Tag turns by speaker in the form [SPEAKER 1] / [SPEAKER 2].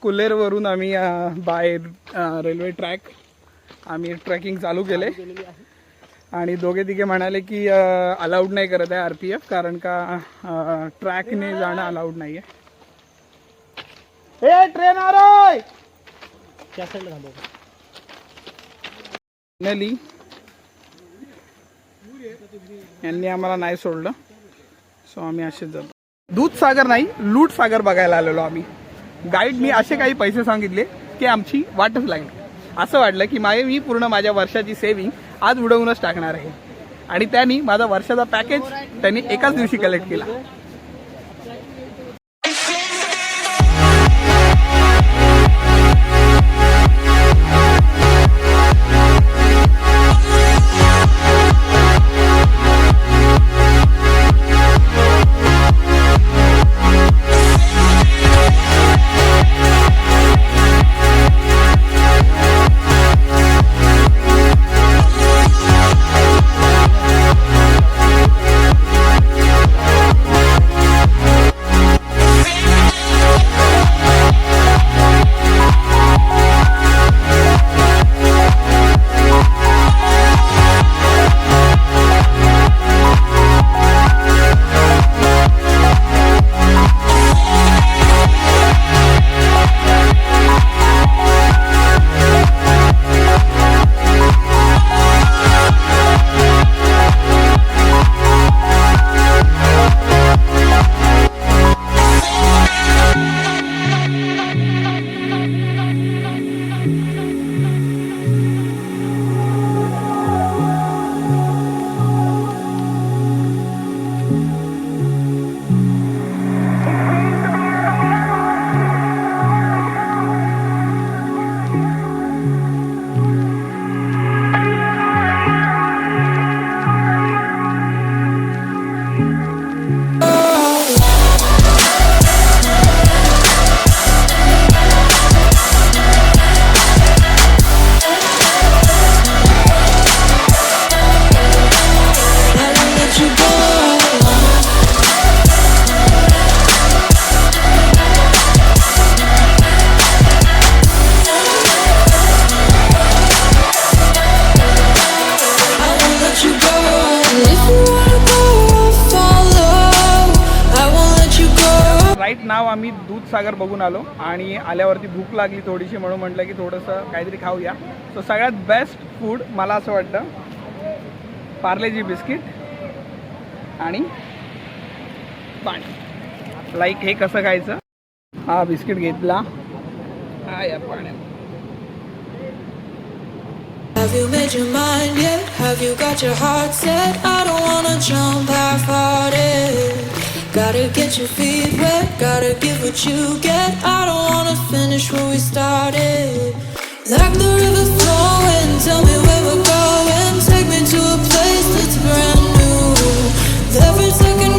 [SPEAKER 1] कुल्हेरवरून आम्ही bye railway track आम्ही trekking चालू केले आणि दोघे तिघे म्हणाले की अलाउड नाही करत आहे RPF, कारण का ट्रॅकने जाणं अलाउड नाही आहे. हे ट्रेन आ रहा है फायनली यांनी आम्हाला नाही सोडलं, सो आम्ही असेच जातो. दूधसागर नाही, लूटसागर बघायला आलेलो आम्ही. गाईडनी असे काही पैसे सांगितले की आमची वाटच लागली. असं वाटलं की मी पूर्ण माझ्या वर्षाची सेविंग आज उडवूनच टाकणार आहे आणि त्यांनी माझा वर्षाचा पॅकेज त्यांनी एकाच दिवशी कलेक्ट केला. राईट नाव आम्ही दूधसागर बघून आलो आणि आल्यावरती भूक लागली थोडीशी, म्हणून म्हटलं की थोडंसं काहीतरी खाऊया. सो सगळ्यात बेस्ट फूड मला असं वाटतं पार्लेजी बिस्किट आणि पाणी. लाईक हे कसं खायचं, हा बिस्किट घेतला, हा या पाण्यात.
[SPEAKER 2] Have you made your mind yet? Have you got your heart set? I don't wanna jump half-hearted. Gotta get your feet wet, gotta give what you get. I don't wanna finish where we started. Like the